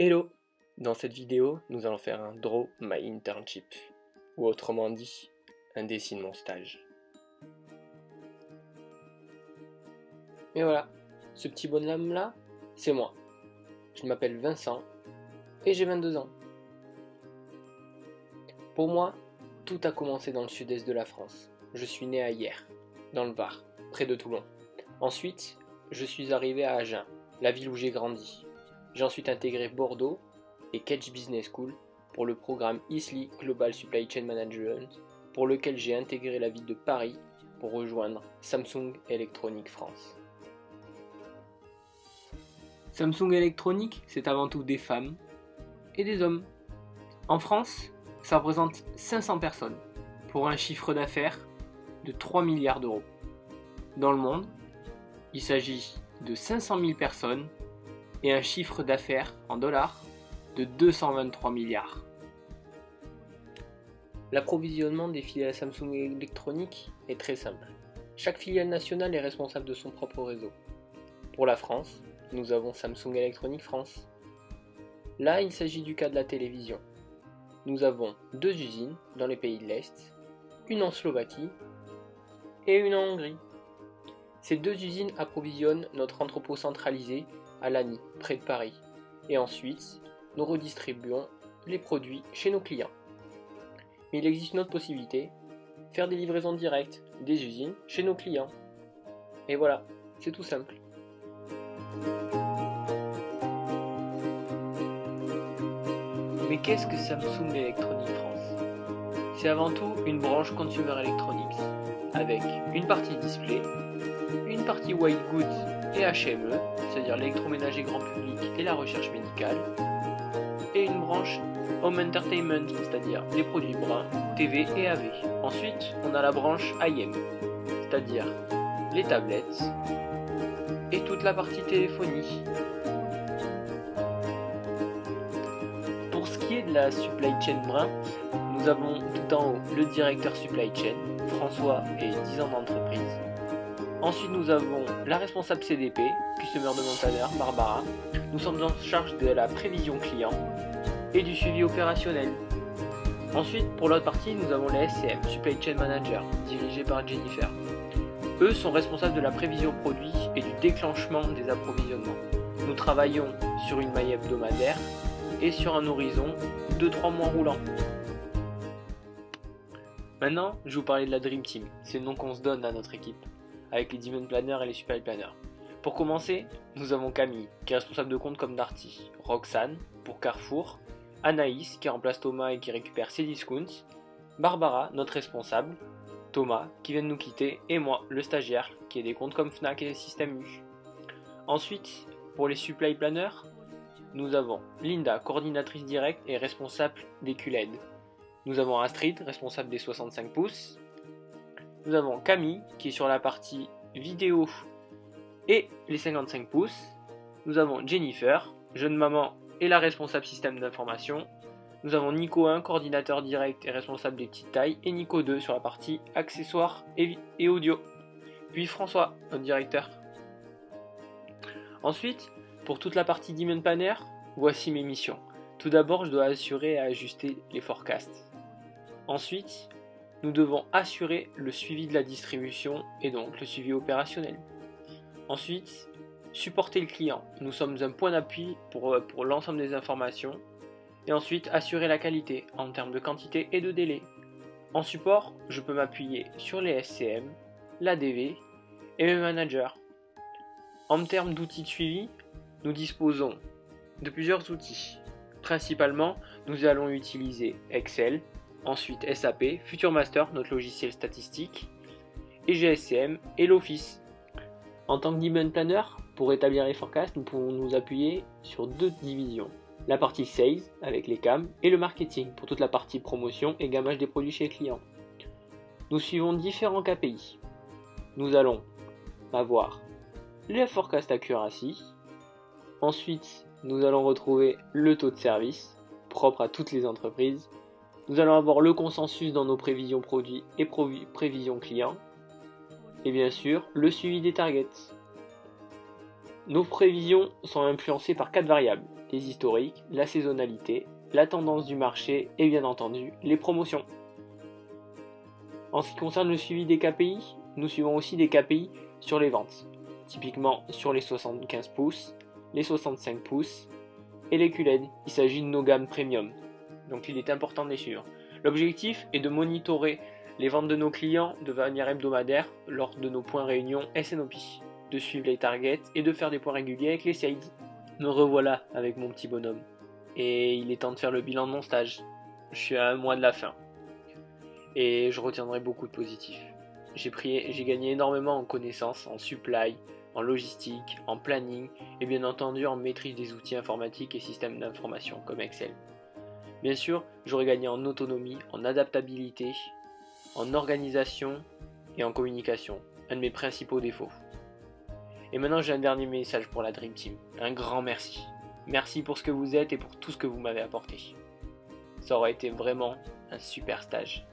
Hello! Dans cette vidéo, nous allons faire un Draw My Internship, ou autrement dit, un dessine mon stage. Et voilà, ce petit bonhomme là, c'est moi. Je m'appelle Vincent et j'ai 22 ans. Pour moi, tout a commencé dans le sud-est de la France. Je suis né à Hyères, dans le Var, près de Toulon. Ensuite, je suis arrivé à Agen, la ville où j'ai grandi. J'ai ensuite intégré Bordeaux et Kedge Business School pour le programme ISLI Global Supply Chain Management, pour lequel j'ai intégré la ville de Paris pour rejoindre Samsung Electronics France. Samsung Electronics, c'est avant tout des femmes et des hommes. En France, ça représente 500 personnes pour un chiffre d'affaires de 3 milliards d'euros. Dans le monde, il s'agit de 500 000 personnes et un chiffre d'affaires en dollars de 223 milliards. L'approvisionnement des filiales Samsung Electronics est très simple. Chaque filiale nationale est responsable de son propre réseau. Pour la France, nous avons Samsung Electronics France. Là, il s'agit du cas de la télévision. Nous avons 2 usines dans les pays de l'Est, une en Slovaquie et une en Hongrie. Ces 2 usines approvisionnent notre entrepôt centralisé à Lagny, près de Paris. Et ensuite, nous redistribuons les produits chez nos clients. Mais il existe une autre possibilité, faire des livraisons directes des usines chez nos clients. Et voilà, c'est tout simple. Mais qu'est-ce que Samsung Electronics France? C'est avant tout une branche Consumer Electronics, avec une partie display, une partie white goods et HME, c'est-à-dire l'électroménager grand public et la recherche médicale, et une branche Home Entertainment, c'est-à-dire les produits bruns, TV et AV. Ensuite, on a la branche IM, c'est-à-dire les tablettes et toute la partie téléphonie. Pour ce qui est de la supply chain brun, nous avons tout en haut le directeur supply chain, François et 10 ans d'entreprise. Ensuite, nous avons la responsable CDP, Customer Demandeur, Barbara. Nous sommes en charge de la prévision client et du suivi opérationnel. Ensuite, pour l'autre partie, nous avons les SCM, Supply Chain Manager, dirigés par Jennifer. Eux sont responsables de la prévision produit et du déclenchement des approvisionnements. Nous travaillons sur une maille hebdomadaire et sur un horizon de 3 mois roulants. Maintenant, je vais vous parler de la Dream Team. C'est le nom qu'on se donne à notre équipe, avec les Demand Planners et les Supply Planners. Pour commencer, nous avons Camille, qui est responsable de compte comme Darty, Roxane, pour Carrefour, Anaïs, qui remplace Thomas et qui récupère ses discounts, Barbara, notre responsable, Thomas, qui vient de nous quitter, et moi, le stagiaire, qui est des comptes comme Fnac et Système U. Ensuite, pour les Supply Planners, nous avons Linda, coordinatrice directe et responsable des QLED. Nous avons Astrid, responsable des 65 pouces. Nous avons Camille, qui est sur la partie vidéo et les 55 pouces. Nous avons Jennifer, jeune maman et la responsable système d'information. Nous avons Nico 1, coordinateur direct et responsable des petites tailles. Et Nico 2 sur la partie accessoires et audio. Puis François, notre directeur. Ensuite, pour toute la partie Demand Planner, voici mes missions. Tout d'abord, je dois assurer et ajuster les forecasts. Ensuite, nous devons assurer le suivi de la distribution et donc le suivi opérationnel. Ensuite, supporter le client. Nous sommes un point d'appui pour l'ensemble des informations. Et ensuite, assurer la qualité en termes de quantité et de délai. En support, je peux m'appuyer sur les SCM, l'ADV et mes managers. En termes d'outils de suivi, nous disposons de plusieurs outils. Principalement, nous allons utiliser Excel, ensuite SAP, FutureMaster, notre logiciel statistique, et GSCM et l'Office. En tant que Demand Planner, pour établir les forecasts, nous pouvons nous appuyer sur 2 divisions. La partie Sales avec les CAM et le Marketing pour toute la partie promotion et gammage des produits chez les clients. Nous suivons différents KPI. Nous allons avoir le Forecast Accuracy. Ensuite, nous allons retrouver le taux de service, propre à toutes les entreprises. Nous allons avoir le consensus dans nos prévisions produits et prévisions clients. Et bien sûr, le suivi des targets. Nos prévisions sont influencées par 4 variables, les historiques, la saisonnalité, la tendance du marché et bien entendu les promotions. En ce qui concerne le suivi des KPI, nous suivons aussi des KPI sur les ventes, typiquement sur les 75 pouces, les 65 pouces et les QLED. Il s'agit de nos gammes premium, donc il est important de les suivre. L'objectif est de monitorer les ventes de nos clients de manière hebdomadaire lors de nos points réunions SNOP, de suivre les targets et de faire des points réguliers avec les sales. Me revoilà avec mon petit bonhomme. Et il est temps de faire le bilan de mon stage. Je suis à 1 mois de la fin. Et je retiendrai beaucoup de positifs. J'ai gagné énormément en connaissances, en supply, en logistique, en planning et bien entendu en maîtrise des outils informatiques et systèmes d'information comme Excel. Bien sûr, j'aurais gagné en autonomie, en adaptabilité, en organisation et en communication, un de mes principaux défauts. Et maintenant j'ai un dernier message pour la Dream Team, un grand merci. Merci pour ce que vous êtes et pour tout ce que vous m'avez apporté. Ça aurait été vraiment un super stage.